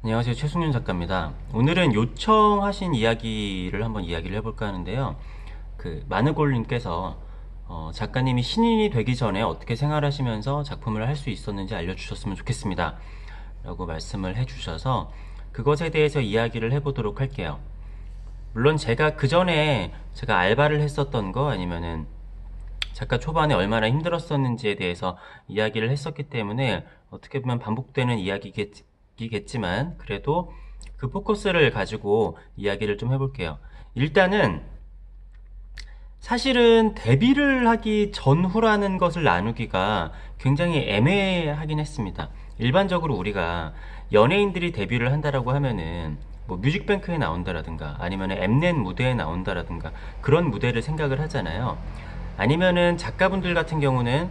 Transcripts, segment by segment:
안녕하세요. 최승윤 작가입니다. 오늘은 요청하신 이야기를 한번 이야기를 해볼까 하는데요. 마느골님께서 작가님이 신인이 되기 전에 어떻게 생활하시면서 작품을 할 수 있었는지 알려주셨으면 좋겠습니다. 라고 말씀을 해주셔서 그것에 대해서 이야기를 해보도록 할게요. 물론 제가 그 전에 제가 알바를 했었던 거 아니면은 작가 초반에 얼마나 힘들었었는지에 대해서 이야기를 했었기 때문에 어떻게 보면 반복되는 이야기겠지만 그래도 그 포커스를 가지고 이야기를 좀 해볼게요. 일단은 사실은 데뷔를 하기 전후라는 것을 나누기가 굉장히 애매하긴 했습니다. 일반적으로 우리가 연예인들이 데뷔를 한다라고 하면은 뭐 뮤직뱅크에 나온다라든가 아니면 엠넷 무대에 나온다라든가 그런 무대를 생각을 하잖아요. 아니면은 작가분들 같은 경우는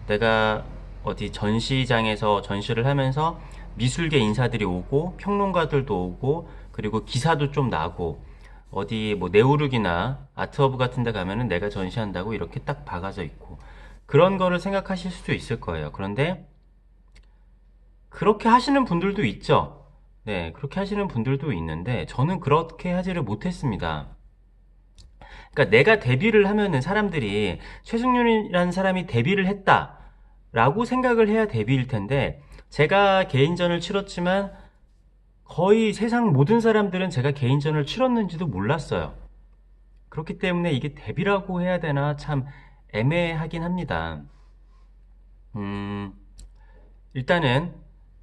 내가 어디 전시장에서 전시를 하면서 미술계 인사들이 오고 평론가들도 오고 그리고 기사도 좀 나고 어디 뭐 네오룩이나 아트허브 같은 데 가면은 내가 전시한다고 이렇게 딱 박아져 있고 그런 거를 생각하실 수도 있을 거예요. 그런데 그렇게 하시는 분들도 있죠. 네, 그렇게 하시는 분들도 있는데 저는 그렇게 하지를 못했습니다. 그러니까 내가 데뷔를 하면은 사람들이 최승윤이라는 사람이 데뷔를 했다라고 생각을 해야 데뷔일 텐데 제가 개인전을 치렀지만 거의 세상 모든 사람들은 제가 개인전을 치렀는지도 몰랐어요. 그렇기 때문에 이게 데뷔라고 해야 되나 참 애매하긴 합니다. 음, 일단은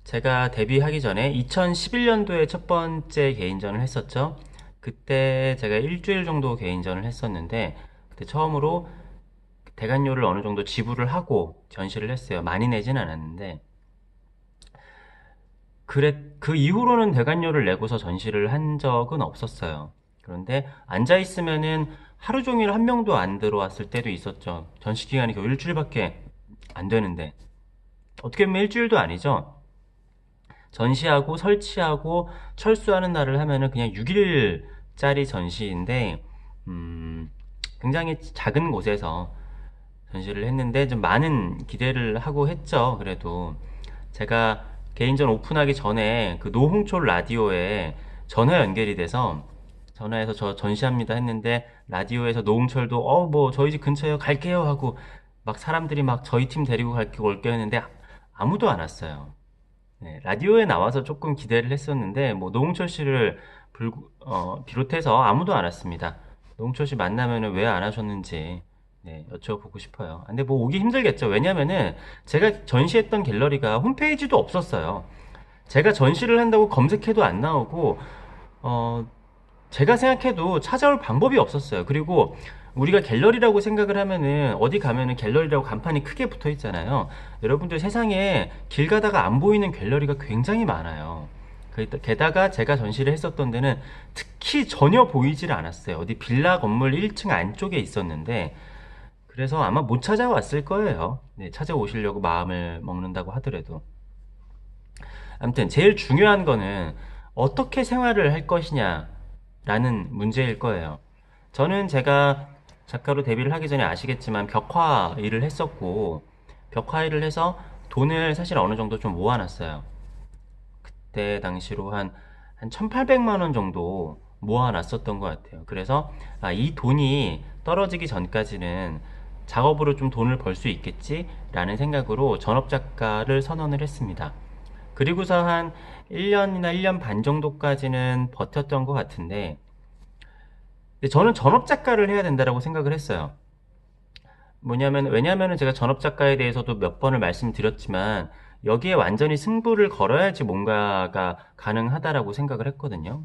제가 데뷔하기 전에 2011년도에 첫 번째 개인전을 했었죠. 그때 제가 일주일 정도 개인전을 했었는데 그때 처음으로 대관료를 어느 정도 지불을 하고 전시를 했어요. 많이 내진 않았는데 그 이후로는 대관료를 내고서 전시를 한 적은 없었어요. 그런데 앉아 있으면은 하루 종일 한 명도 안 들어왔을 때도 있었죠. 전시 기간이 겨우 일주일밖에 안 되는데 어떻게 보면 일주일도 아니죠. 전시하고 설치하고 철수하는 날을 하면은 그냥 6일짜리 전시인데 굉장히 작은 곳에서 전시를 했는데 좀 많은 기대를 하고 했죠. 그래도 제가 개인전 오픈하기 전에 그 노홍철 라디오에 전화 연결이 돼서 전화해서 저 전시합니다 했는데 라디오에서 노홍철도 뭐 저희 집 근처에요 갈게요 하고 막 사람들이 막 저희 팀 데리고 갈게 올게 했는데 아무도 안 왔어요. 네, 라디오에 나와서 조금 기대를 했었는데 뭐 노홍철 씨를 비롯해서 아무도 안 왔습니다. 노홍철 씨 만나면은 왜 안 하셨는지 네, 여쭤보고 싶어요. 근데 뭐 오기 힘들겠죠. 왜냐면은 제가 전시했던 갤러리가 홈페이지도 없었어요. 제가 전시를 한다고 검색해도 안 나오고 어, 제가 생각해도 찾아올 방법이 없었어요. 그리고 우리가 갤러리라고 생각을 하면은 어디 가면은 갤러리라고 간판이 크게 붙어 있잖아요. 여러분들 세상에 길 가다가 안 보이는 갤러리가 굉장히 많아요. 게다가 제가 전시를 했었던 데는 특히 전혀 보이질 않았어요. 어디 빌라 건물 1층 안쪽에 있었는데 그래서 아마 못 찾아왔을 거예요. 네, 찾아오시려고 마음을 먹는다고 하더라도. 아무튼 제일 중요한 거는 어떻게 생활을 할 것이냐라는 문제일 거예요. 저는 제가 작가로 데뷔를 하기 전에 아시겠지만 벽화 일을 했었고 벽화 일을 해서 돈을 사실 어느 정도 좀 모아놨어요. 그때 당시로 한 1800만 원 정도 모아놨었던 것 같아요. 그래서 이 돈이 떨어지기 전까지는 작업으로 좀 돈을 벌 수 있겠지라는 생각으로 전업작가를 선언을 했습니다. 그리고서 한 1년이나 1년 반 정도까지는 버텼던 것 같은데 저는 전업작가를 해야 된다고 생각을 했어요. 왜냐면은 제가 전업작가에 대해서도 몇 번을 말씀드렸지만 여기에 완전히 승부를 걸어야지 뭔가가 가능하다라고 생각을 했거든요.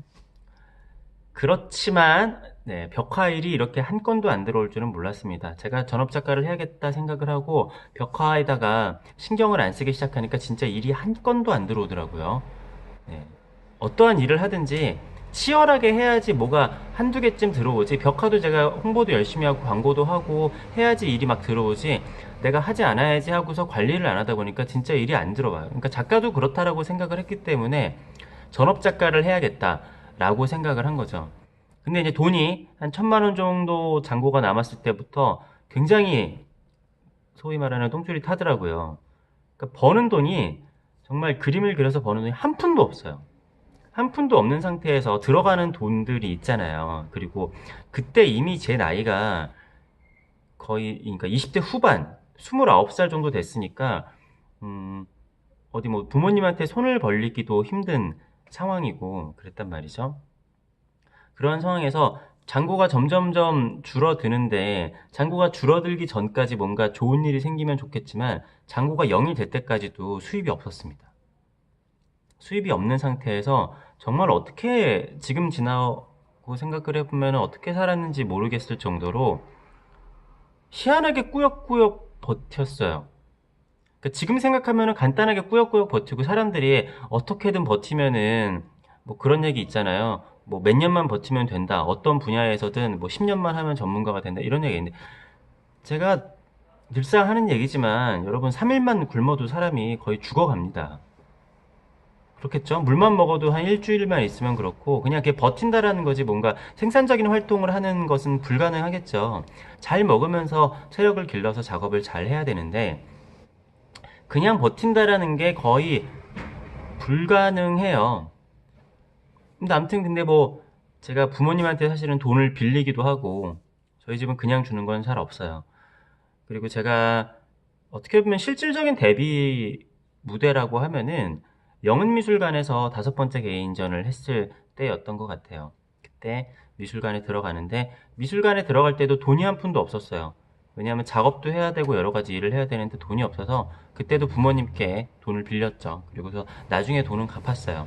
그렇지만 네, 벽화일이 이렇게 한 건도 안 들어올 줄은 몰랐습니다. 제가 전업작가를 해야겠다 생각을 하고 벽화에다가 신경을 안 쓰기 시작하니까 진짜 일이 한 건도 안 들어오더라고요. 네. 어떠한 일을 하든지 치열하게 해야지 뭐가 한두 개쯤 들어오지. 벽화도 제가 홍보도 열심히 하고 광고도 하고 해야지 일이 막 들어오지. 내가 하지 않아야지 하고서 관리를 안 하다 보니까 진짜 일이 안 들어와요. 그러니까 작가도 그렇다라고 생각을 했기 때문에 전업 작가를 해야겠다라고 생각을 한 거죠. 근데 이제 돈이 한 1000만 원 정도 잔고가 남았을 때부터 굉장히 소위 말하는 똥줄이 타더라고요. 그러니까 버는 돈이 정말 그림을 그려서 버는 돈이 한 푼도 없어요. 한 푼도 없는 상태에서 들어가는 돈들이 있잖아요. 그리고 그때 이미 제 나이가 거의, 그러니까 20대 후반, 29살 정도 됐으니까, 음, 어디 뭐 부모님한테 손을 벌리기도 힘든 상황이고, 그랬단 말이죠. 그런 상황에서 잔고가 점점점 줄어드는데, 잔고가 줄어들기 전까지 뭔가 좋은 일이 생기면 좋겠지만, 잔고가 0이 될 때까지도 수입이 없었습니다. 수입이 없는 상태에서 정말 어떻게 지금 지나고 생각을 해보면 어떻게 살았는지 모르겠을 정도로 희한하게 꾸역꾸역 버텼어요. 그러니까 지금 생각하면 간단하게 꾸역꾸역 버티고 사람들이 어떻게든 버티면은 뭐 그런 얘기 있잖아요. 뭐 몇 년만 버티면 된다. 어떤 분야에서든 뭐 10년만 하면 전문가가 된다. 이런 얘기 있는데 제가 늘상 하는 얘기지만 여러분 3일만 굶어도 사람이 거의 죽어갑니다. 그렇겠죠? 물만 먹어도 한 일주일만 있으면 그렇고 그냥 그게 버틴다라는 거지 뭔가 생산적인 활동을 하는 것은 불가능하겠죠. 잘 먹으면서 체력을 길러서 작업을 잘 해야 되는데 그냥 버틴다라는 게 거의 불가능해요. 근데 아무튼 근데 뭐 제가 부모님한테 사실은 돈을 빌리기도 하고 저희 집은 그냥 주는 건 잘 없어요. 그리고 제가 어떻게 보면 실질적인 데뷔 무대라고 하면은 영은미술관에서 5번째 개인전을 했을 때였던 것 같아요. 그때 미술관에 들어가는데 미술관에 들어갈 때도 돈이 한 푼도 없었어요. 왜냐하면 작업도 해야 되고 여러 가지 일을 해야 되는데 돈이 없어서 그때도 부모님께 돈을 빌렸죠. 그리고서 나중에 돈은 갚았어요.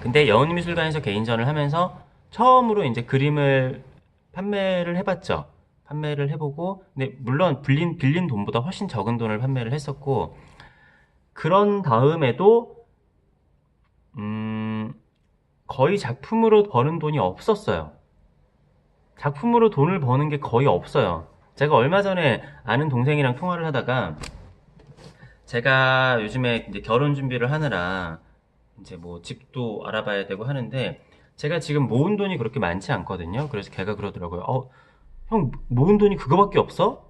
근데 여운미술관에서 개인전을 하면서 처음으로 이제 그림을 판매를 해봤죠. 판매를 해보고, 근데 물론 빌린 돈보다 훨씬 적은 돈을 판매를 했었고, 그런 다음에도, 음, 거의 작품으로 버는 돈이 없었어요. 작품으로 돈을 버는 게 거의 없어요. 제가 얼마 전에 아는 동생이랑 통화를 하다가, 제가 요즘에 이제 결혼 준비를 하느라, 이제 뭐 집도 알아봐야 되고 하는데 제가 지금 모은 돈이 그렇게 많지 않거든요. 그래서 걔가 그러더라고요. 형 모은 돈이 그거밖에 없어?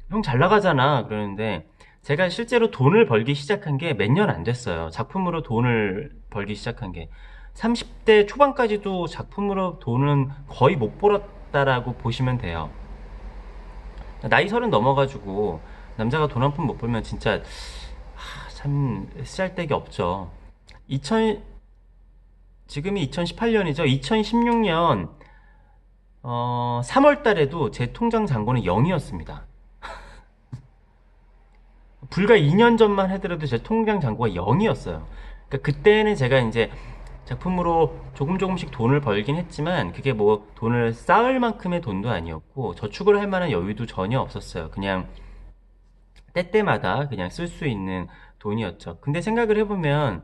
형 잘 나가잖아. 그러는데 제가 실제로 돈을 벌기 시작한 게 몇 년 안 됐어요. 작품으로 돈을 벌기 시작한 게 30대 초반까지도 작품으로 돈은 거의 못 벌었다라고 보시면 돼요. 나이 30 넘어가지고 남자가 돈 한 푼 못 벌면 진짜 참 쓰잘데기 없죠. 2000 지금이 2018년이죠. 2016년 3월 달에도 제 통장 잔고는 0이었습니다. 불과 2년 전만 해더라도 제 통장 잔고가 0이었어요. 그러니까 그때는 제가 이제 작품으로 조금 조금씩 돈을 벌긴 했지만 그게 뭐 돈을 쌓을 만큼의 돈도 아니었고 저축을 할 만한 여유도 전혀 없었어요. 그냥 때때마다 그냥 쓸 수 있는 돈이었죠. 근데 생각을 해보면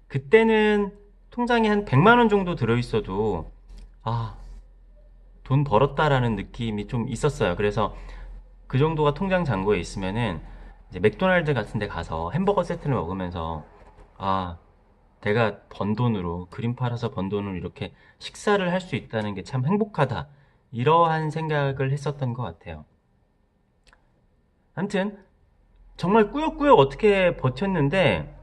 그때는 통장에 한 100만 원 정도 들어있어도 아, 돈 벌었다라는 느낌이 좀 있었어요. 그래서 그 정도가 통장 잔고에 있으면은 이제 맥도날드 같은 데 가서 햄버거 세트를 먹으면서 아, 내가 번 돈으로 그림 팔아서 번 돈으로 이렇게 식사를 할 수 있다는 게 참 행복하다. 이러한 생각을 했었던 것 같아요. 아무튼 정말 꾸역꾸역 어떻게 버텼는데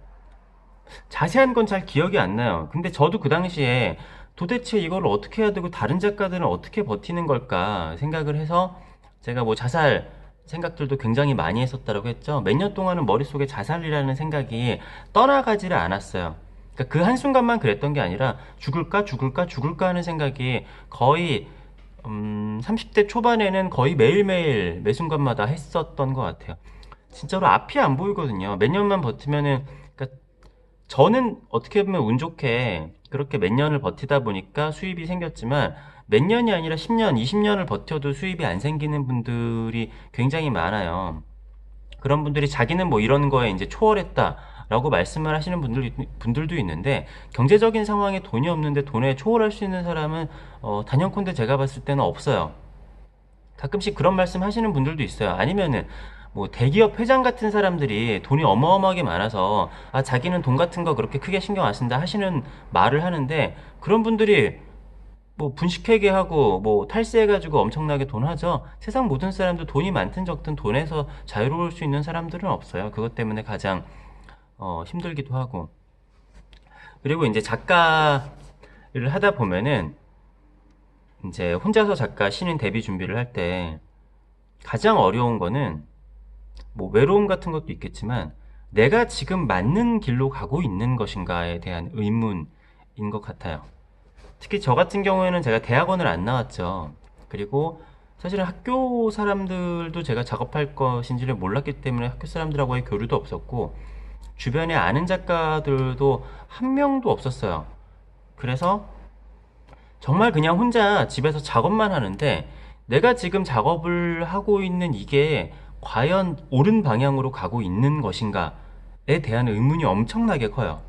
자세한 건 잘 기억이 안 나요. 근데 저도 그 당시에 도대체 이걸 어떻게 해야 되고 다른 작가들은 어떻게 버티는 걸까 생각을 해서 제가 뭐 자살 생각들도 굉장히 많이 했었다고 했죠. 몇 년 동안은 머릿속에 자살이라는 생각이 떠나가지를 않았어요. 그러니까 그 한순간만 그랬던 게 아니라 죽을까 죽을까 죽을까 하는 생각이 거의 30대 초반에는 거의 매일매일 매 순간마다 했었던 것 같아요. 진짜로 앞이 안 보이거든요. 몇 년만 버티면은 그러니까 저는 어떻게 보면 운 좋게 그렇게 몇 년을 버티다 보니까 수입이 생겼지만 몇 년이 아니라 10년, 20년을 버텨도 수입이 안 생기는 분들이 굉장히 많아요. 그런 분들이 자기는 뭐 이런 거에 이제 초월했다라고 말씀을 하시는 분들도 있는데 경제적인 상황에 돈이 없는데 돈에 초월할 수 있는 사람은 단연컨대 제가 봤을 때는 없어요. 가끔씩 그런 말씀 하시는 분들도 있어요. 아니면은 뭐 대기업 회장 같은 사람들이 돈이 어마어마하게 많아서 아 자기는 돈 같은 거 그렇게 크게 신경 안 쓴다 하시는 말을 하는데 그런 분들이 뭐 분식회계하고 뭐 탈세해가지고 엄청나게 돈 하죠. 세상 모든 사람도 돈이 많든 적든 돈에서 자유로울 수 있는 사람들은 없어요. 그것 때문에 가장 힘들기도 하고 그리고 이제 작가를 하다 보면은 이제 혼자서 작가 신인 데뷔 준비를 할 때 가장 어려운 거는 뭐 외로움 같은 것도 있겠지만 내가 지금 맞는 길로 가고 있는 것인가에 대한 의문인 것 같아요. 특히 저 같은 경우에는 제가 대학원을 안 나왔죠. 그리고 사실은 학교 사람들도 제가 작업할 것인지를 몰랐기 때문에 학교 사람들하고의 교류도 없었고 주변에 아는 작가들도 한 명도 없었어요. 그래서 정말 그냥 혼자 집에서 작업만 하는데 내가 지금 작업을 하고 있는 이게 과연 옳은 방향으로 가고 있는 것인가에 대한 의문이 엄청나게 커요.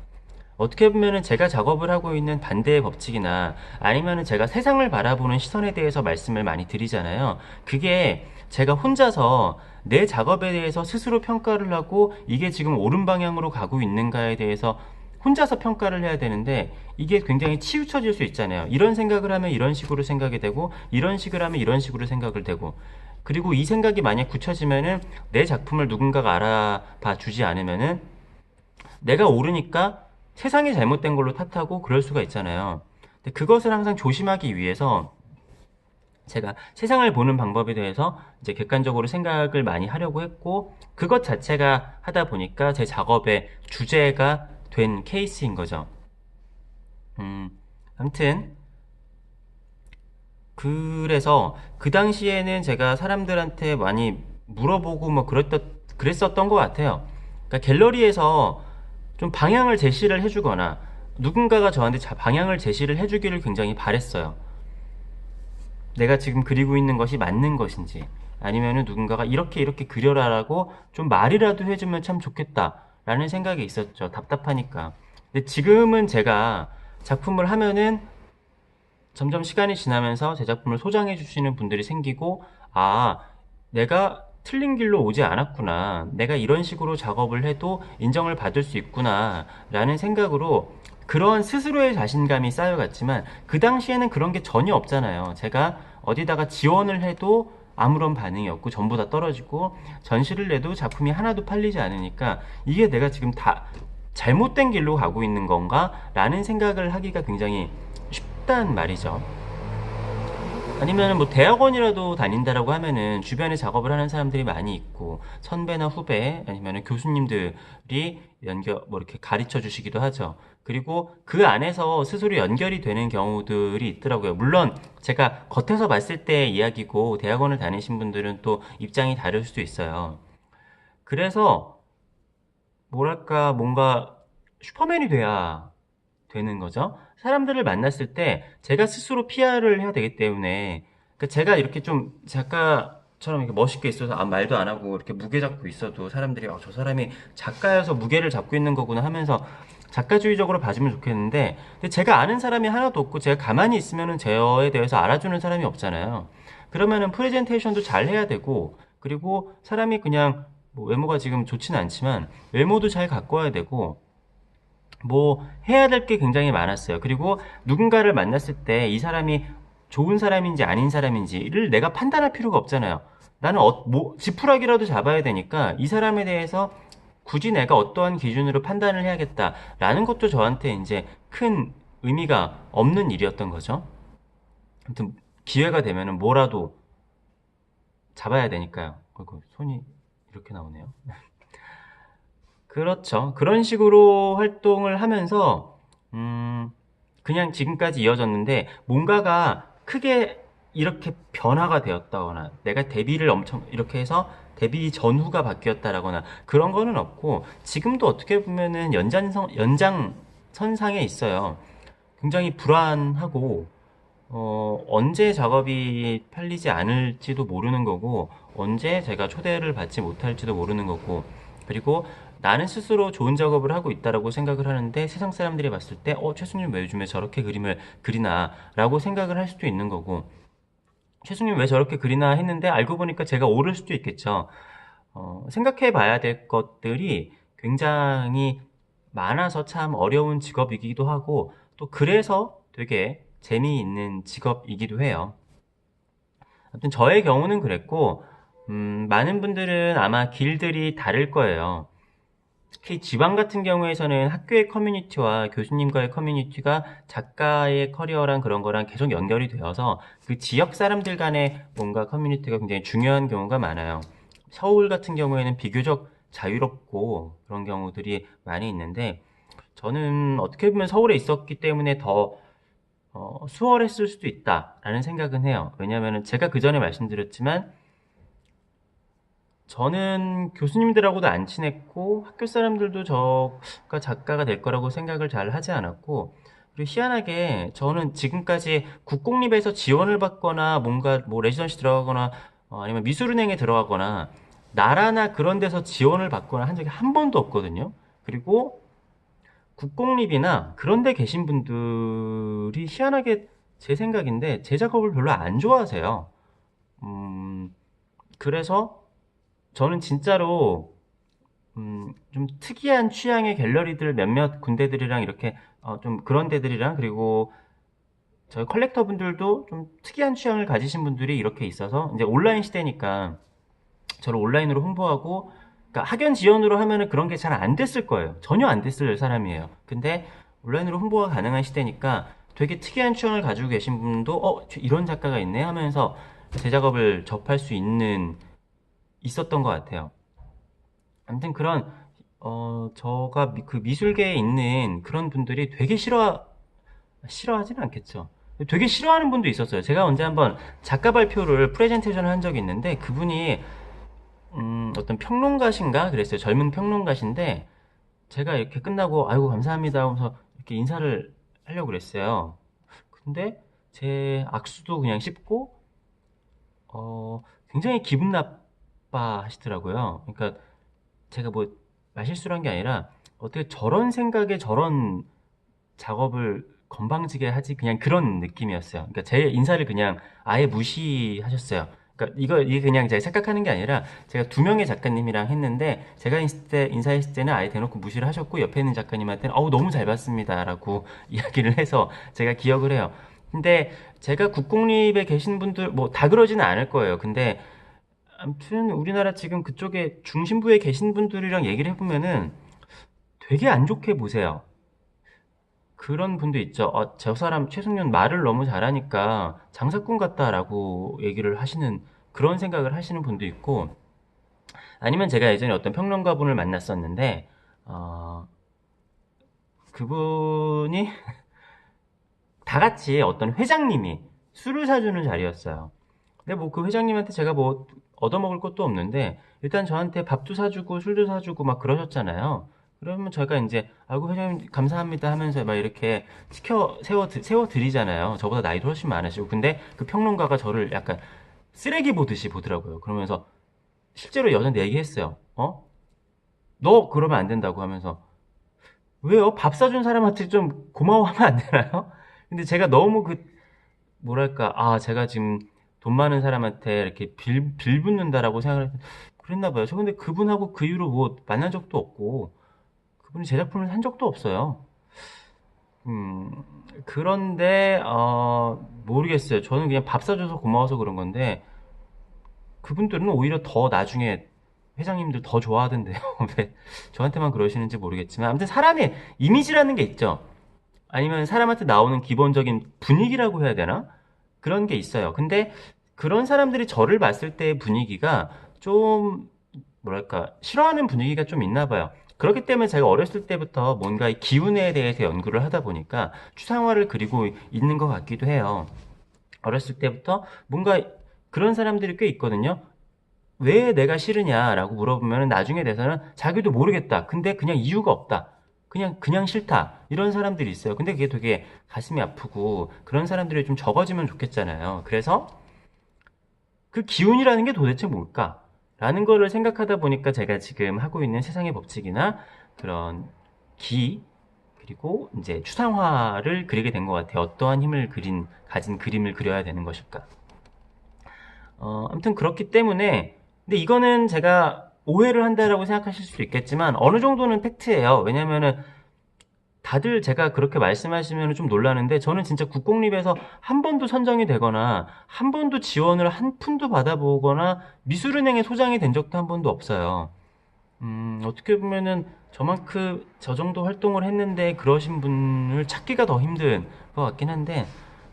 어떻게 보면은 제가 작업을 하고 있는 반대의 법칙이나 아니면은 제가 세상을 바라보는 시선에 대해서 말씀을 많이 드리잖아요. 그게 제가 혼자서 내 작업에 대해서 스스로 평가를 하고 이게 지금 옳은 방향으로 가고 있는가에 대해서 혼자서 평가를 해야 되는데 이게 굉장히 치우쳐질 수 있잖아요. 이런 생각을 하면 이런 식으로 생각이 되고 이런 식으로 하면 이런 식으로 생각을 되고 그리고 이 생각이 만약 굳혀지면은 내 작품을 누군가가 알아봐 주지 않으면은 내가 옳으니까 세상이 잘못된 걸로 탓하고 그럴 수가 있잖아요. 근데 그것을 항상 조심하기 위해서 제가 세상을 보는 방법에 대해서 이제 객관적으로 생각을 많이 하려고 했고 그것 자체가 하다 보니까 제 작업의 주제가 된 케이스인 거죠. 음, 아무튼 그래서 그 당시에는 제가 사람들한테 많이 물어보고 뭐 그랬었던 것 같아요. 그러니까 갤러리에서 좀 방향을 제시를 해주거나 누군가가 저한테 방향을 제시를 해주기를 굉장히 바랬어요. 내가 지금 그리고 있는 것이 맞는 것인지 아니면은 누군가가 이렇게 이렇게 그려라라고 좀 말이라도 해주면 참 좋겠다라는 생각이 있었죠. 답답하니까. 근데 지금은 제가 작품을 하면은 점점 시간이 지나면서 제 작품을 소장해 주시는 분들이 생기고 아 내가 틀린 길로 오지 않았구나 내가 이런 식으로 작업을 해도 인정을 받을 수 있구나 라는 생각으로 그런 스스로의 자신감이 쌓여갔지만 그 당시에는 그런 게 전혀 없잖아요. 제가 어디다가 지원을 해도 아무런 반응이 없고 전부 다 떨어지고 전시를 내도 작품이 하나도 팔리지 않으니까 이게 내가 지금 다 잘못된 길로 가고 있는 건가 라는 생각을 하기가 굉장히 쉽단 말이죠. 아니면 뭐 대학원이라도 다닌다라고 하면은 주변에 작업을 하는 사람들이 많이 있고 선배나 후배 아니면 교수님들이 뭐 이렇게 가르쳐 주시기도 하죠. 그리고 그 안에서 스스로 연결이 되는 경우들이 있더라고요. 물론 제가 겉에서 봤을 때 이야기고 대학원을 다니신 분들은 또 입장이 다를 수도 있어요. 그래서 뭐랄까 뭔가 슈퍼맨이 돼야 되는 거죠. 사람들을 만났을 때 제가 스스로 PR을 해야 되기 때문에 그러니까 제가 이렇게 좀 작가처럼 이렇게 멋있게 있어서 말도 안 하고 이렇게 무게 잡고 있어도 사람들이 저 사람이 작가여서 무게를 잡고 있는 거구나 하면서 작가주의적으로 봐주면 좋겠는데 근데 제가 아는 사람이 하나도 없고 제가 가만히 있으면은 저에 대해서 알아주는 사람이 없잖아요. 그러면은 프레젠테이션도 잘 해야 되고 그리고 사람이 그냥 뭐 외모가 지금 좋지는 않지만 외모도 잘 갖고 와야 되고 뭐 해야 될 게 굉장히 많았어요. 그리고 누군가를 만났을 때 이 사람이 좋은 사람인지 아닌 사람인지를 내가 판단할 필요가 없잖아요. 나는 뭐 지푸라기라도 잡아야 되니까 이 사람에 대해서 굳이 내가 어떠한 기준으로 판단을 해야겠다라는 것도 저한테 이제 큰 의미가 없는 일이었던 거죠. 아무튼 기회가 되면은 뭐라도 잡아야 되니까요. 손이 이렇게 나오네요. 그렇죠. 그런 식으로 활동을 하면서 그냥 지금까지 이어졌는데 뭔가가 크게 이렇게 변화가 되었다거나 내가 데뷔를 엄청 이렇게 해서 데뷔 전후가 바뀌었다라거나 그런 거는 없고 지금도 어떻게 보면은 연장선상에 있어요. 굉장히 불안하고 언제 작업이 팔리지 않을지도 모르는 거고, 언제 제가 초대를 받지 못할지도 모르는 거고, 그리고 나는 스스로 좋은 작업을 하고 있다라고 생각을 하는데 세상 사람들이 봤을 때, 최승님 왜 요즘에 저렇게 그림을 그리나? 라고 생각을 할 수도 있는 거고, 최승님 왜 저렇게 그리나 했는데 알고 보니까 제가 옳을 수도 있겠죠. 생각해 봐야 될 것들이 굉장히 많아서 참 어려운 직업이기도 하고, 또 그래서 되게 재미있는 직업이기도 해요. 아무튼 저의 경우는 그랬고, 많은 분들은 아마 길들이 다를 거예요. 특히 지방 같은 경우에서는 학교의 커뮤니티와 교수님과의 커뮤니티가 작가의 커리어랑 그런 거랑 계속 연결이 되어서 그 지역 사람들 간의 뭔가 커뮤니티가 굉장히 중요한 경우가 많아요. 서울 같은 경우에는 비교적 자유롭고 그런 경우들이 많이 있는데 저는 어떻게 보면 서울에 있었기 때문에 더 수월했을 수도 있다라는 생각은 해요. 왜냐하면 제가 그 전에 말씀드렸지만 저는 교수님들하고도 안 친했고 학교 사람들도 저가 작가가 될 거라고 생각을 잘 하지 않았고 그리고 희한하게 저는 지금까지 국공립에서 지원을 받거나 뭔가 뭐 레지던시 들어가거나 아니면 미술은행에 들어가거나 나라나 그런 데서 지원을 받거나 한 적이 한 번도 없거든요. 그리고 국공립이나 그런 데 계신 분들이 희한하게 제 생각인데 제 작업을 별로 안 좋아하세요. 음, 그래서 저는 진짜로 좀 특이한 취향의 갤러리들 몇몇 군데들이랑 이렇게 좀 그런 데들이랑 그리고 저희 컬렉터 분들도 좀 특이한 취향을 가지신 분들이 이렇게 있어서 이제 온라인 시대니까 저를 온라인으로 홍보하고 그러니까 학연 지원으로 하면은 그런 게 잘 안 됐을 거예요. 전혀 안 됐을 사람이에요. 근데 온라인으로 홍보가 가능한 시대니까 되게 특이한 취향을 가지고 계신 분도 이런 작가가 있네 하면서 제 작업을 접할 수 있었던 것 같아요. 아무튼 그런 저가 그 미술계에 있는 그런 분들이 되게 싫어하지는 않겠죠. 되게 싫어하는 분도 있었어요. 제가 언제 한번 작가 발표를 프레젠테이션을 한 적이 있는데 그분이 어떤 평론가신가 그랬어요. 젊은 평론가신데 제가 이렇게 끝나고 아이고 감사합니다 하면서 이렇게 인사를 하려고 그랬어요. 근데 제 악수도 그냥 씹고 굉장히 기분 나빠 하시더라고요. 그러니까 제가 뭐 말실수를 한 게 아니라 어떻게 저런 생각에 저런 작업을 건방지게 하지 그냥 그런 느낌이었어요. 그러니까 제 인사를 그냥 아예 무시하셨어요. 그러니까 이게 그냥 제가 착각하는 게 아니라 제가 두 명의 작가님이랑 했는데 제가 인사했을 때는 아예 대놓고 무시를 하셨고 옆에 있는 작가님한테는 어우 너무 잘 봤습니다라고 이야기를 해서 제가 기억을 해요. 근데 제가 국공립에 계신 분들 뭐 다 그러지는 않을 거예요. 근데 아무튼 우리나라 지금 그쪽에 중심부에 계신 분들이랑 얘기를 해보면은 되게 안 좋게 보세요. 그런 분도 있죠. 저 사람 최승윤 말을 너무 잘하니까 장사꾼 같다라고 얘기를 하시는 그런 생각을 하시는 분도 있고 아니면 제가 예전에 어떤 평론가 분을 만났었는데 그분이 다 같이 어떤 회장님이 술을 사주는 자리였어요. 근데 뭐 그 회장님한테 제가 뭐 얻어먹을 것도 없는데 일단 저한테 밥도 사주고 술도 사주고 막 그러셨잖아요. 그러면 제가 이제 아이고 회장님 감사합니다 하면서 막 이렇게 세워 드리잖아요. 저보다 나이도 훨씬 많으시고 근데 그 평론가가 저를 약간 쓰레기 보듯이 보더라고요. 그러면서 실제로 여자한테 얘기했어요. 너 그러면 안 된다고 하면서 왜요? 밥 사준 사람한테 좀 고마워하면 안 되나요? 근데 제가 너무 뭐랄까, 제가 지금 돈 많은 사람한테 이렇게 빌붙는다라고 생각을 그랬나 봐요. 저 근데 그분하고 그 이후로 뭐 만난 적도 없고, 그분이 제 작품을 산 적도 없어요. 음, 그런데, 모르겠어요. 저는 그냥 밥 사줘서 고마워서 그런 건데, 그분들은 오히려 더 나중에 회장님들 더 좋아하던데요. 왜 저한테만 그러시는지 모르겠지만, 아무튼 사람의 이미지라는 게 있죠. 아니면 사람한테 나오는 기본적인 분위기라고 해야 되나? 그런 게 있어요. 근데 그런 사람들이 저를 봤을 때의 분위기가 좀 뭐랄까 싫어하는 분위기가 좀 있나 봐요. 그렇기 때문에 제가 어렸을 때부터 뭔가 이 기운에 대해서 연구를 하다 보니까 추상화를 그리고 있는 것 같기도 해요. 어렸을 때부터 뭔가 그런 사람들이 꽤 있거든요. 왜 내가 싫으냐라고 물어보면 나중에 돼서는 자기도 모르겠다. 근데 그냥 이유가 없다. 그냥 싫다. 이런 사람들이 있어요. 근데 그게 되게 가슴이 아프고 그런 사람들이 좀 적어지면 좋겠잖아요. 그래서 그 기운이라는 게 도대체 뭘까? 라는 거를 생각하다 보니까 제가 지금 하고 있는 세상의 법칙이나 그런 기, 그리고 이제 추상화를 그리게 된 것 같아요. 어떠한 힘을 가진 그림을 그려야 되는 것일까? 아무튼 그렇기 때문에, 근데 이거는 제가 오해를 한다라고 생각하실 수도 있겠지만, 어느 정도는 팩트예요. 왜냐면은, 다들 제가 그렇게 말씀하시면 좀 놀라는데, 저는 진짜 국공립에서 한 번도 선정이 되거나, 한 번도 지원을 한 푼도 받아보거나, 미술은행에 소장이 된 적도 한 번도 없어요. 어떻게 보면은, 저만큼 저 정도 활동을 했는데 그러신 분을 찾기가 더 힘든 것 같긴 한데,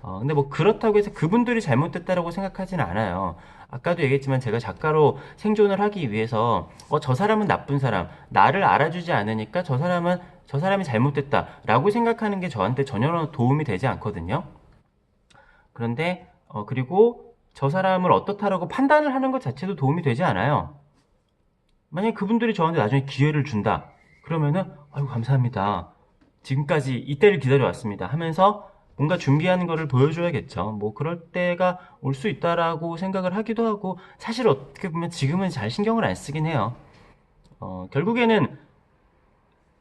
근데 뭐 그렇다고 해서 그분들이 잘못됐다라고 생각하지는 않아요. 아까도 얘기했지만 제가 작가로 생존을 하기 위해서 저 사람은 나쁜 사람, 나를 알아주지 않으니까 저 사람이 잘못됐다라고 생각하는 게 저한테 전혀 도움이 되지 않거든요. 그런데 그리고 저 사람을 어떻다라고 판단을 하는 것 자체도 도움이 되지 않아요. 만약에 그분들이 저한테 나중에 기회를 준다. 그러면은 아이고 감사합니다. 지금까지 이때를 기다려왔습니다. 하면서 뭔가 준비하는 거를 보여줘야겠죠. 뭐 그럴 때가 올 수 있다라고 생각을 하기도 하고 사실 어떻게 보면 지금은 잘 신경을 안 쓰긴 해요. 결국에는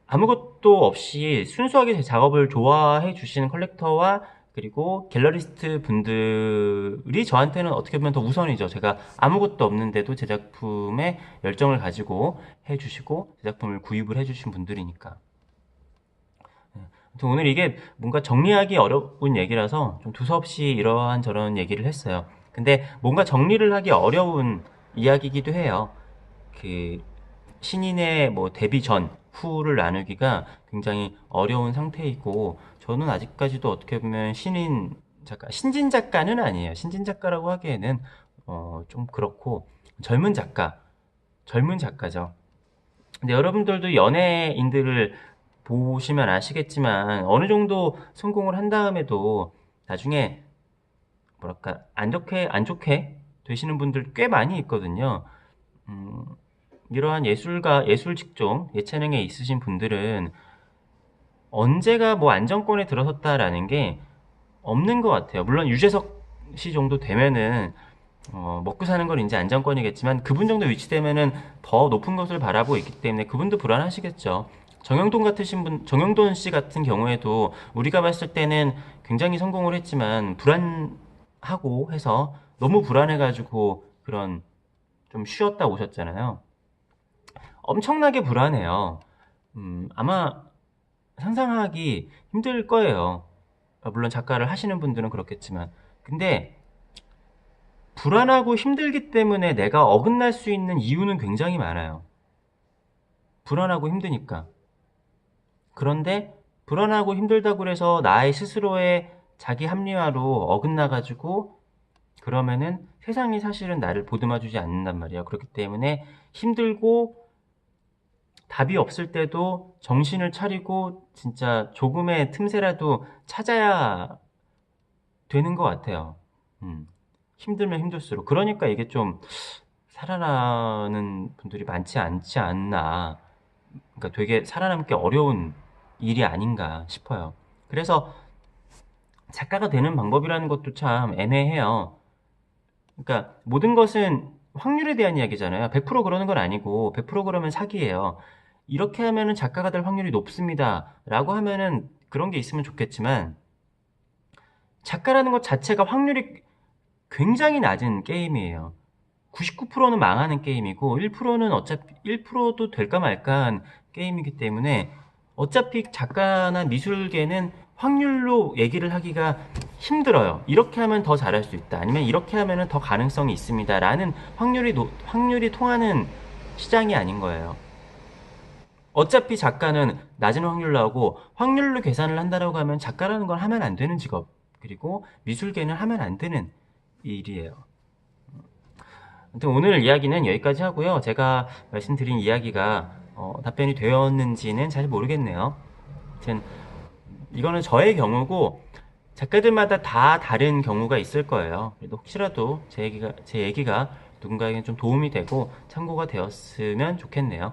아무것도 없이 순수하게 제 작업을 좋아해 주시는 컬렉터와 그리고 갤러리스트 분들이 저한테는 어떻게 보면 더 우선이죠. 제가 아무것도 없는데도 제 작품에 열정을 가지고 해주시고 제 작품을 구입을 해주신 분들이니까. 아무튼 오늘 이게 뭔가 정리하기 어려운 얘기라서 좀 두서없이 이러한 저런 얘기를 했어요. 근데 뭔가 정리를 하기 어려운 이야기이기도 해요. 그 신인의 뭐 데뷔 전, 후를 나누기가 굉장히 어려운 상태이고 저는 아직까지도 어떻게 보면 신인 작가, 신진 작가는 아니에요. 신진 작가라고 하기에는 좀 그렇고 젊은 작가죠. 근데 여러분들도 연예인들을 보시면 아시겠지만 어느 정도 성공을 한 다음에도 나중에 뭐랄까 안 좋게 되시는 분들 꽤 많이 있거든요. 음, 이러한 예술가, 예술 직종, 예체능에 있으신 분들은 언제가 뭐 안정권에 들어섰다라는 게 없는 것 같아요. 물론 유재석 씨 정도 되면은 먹고 사는 건 이제 안정권이겠지만 그분 정도 위치 되면은 더 높은 것을 바라보고 있기 때문에 그분도 불안하시겠죠. 정영돈 씨 같은 경우에도 우리가 봤을 때는 굉장히 성공을 했지만 불안하고 해서 너무 불안해가지고 그런 좀 쉬었다 오셨잖아요. 엄청나게 불안해요. 아마 상상하기 힘들 거예요. 물론 작가를 하시는 분들은 그렇겠지만. 근데 불안하고 힘들기 때문에 내가 어긋날 수 있는 이유는 굉장히 많아요. 불안하고 힘드니까. 그런데 불안하고 힘들다고 해서 나의 스스로의 자기 합리화로 어긋나가지고 그러면은 세상이 사실은 나를 보듬어주지 않는단 말이에요. 그렇기 때문에 힘들고 답이 없을 때도 정신을 차리고 진짜 조금의 틈새라도 찾아야 되는 것 같아요. 힘들면 힘들수록. 그러니까 이게 좀 살아나는 분들이 많지 않지 않나. 그러니까 되게 살아남기 어려운 일이 아닌가 싶어요. 그래서 작가가 되는 방법이라는 것도 참 애매해요. 그러니까 모든 것은 확률에 대한 이야기잖아요. 100% 그러는 건 아니고 100% 그러면 사기예요. 이렇게 하면은 작가가 될 확률이 높습니다. 라고 하면은 그런 게 있으면 좋겠지만 작가라는 것 자체가 확률이 굉장히 낮은 게임이에요. 99%는 망하는 게임이고 1%는 어차피 1%도 될까 말까한 게임이기 때문에 어차피 작가나 미술계는 확률로 얘기를 하기가 힘들어요. 이렇게 하면 더 잘할 수 있다. 아니면 이렇게 하면 더 가능성이 있습니다. 라는 확률이 통하는 시장이 아닌 거예요. 어차피 작가는 낮은 확률로 하고 확률로 계산을 한다라고 하면 작가라는 건 하면 안 되는 직업. 그리고 미술계는 하면 안 되는 일이에요. 아무튼 오늘 이야기는 여기까지 하고요. 제가 말씀드린 이야기가 답변이 되었는지는 잘 모르겠네요. 아무튼 이거는 저의 경우고 작가들마다 다 다른 경우가 있을 거예요. 그래도 혹시라도 제 얘기가 누군가에게 좀 도움이 되고 참고가 되었으면 좋겠네요.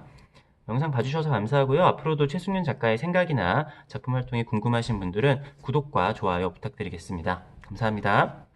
영상 봐주셔서 감사하고요. 앞으로도 최승윤 작가의 생각이나 작품 활동이 궁금하신 분들은 구독과 좋아요 부탁드리겠습니다. 감사합니다.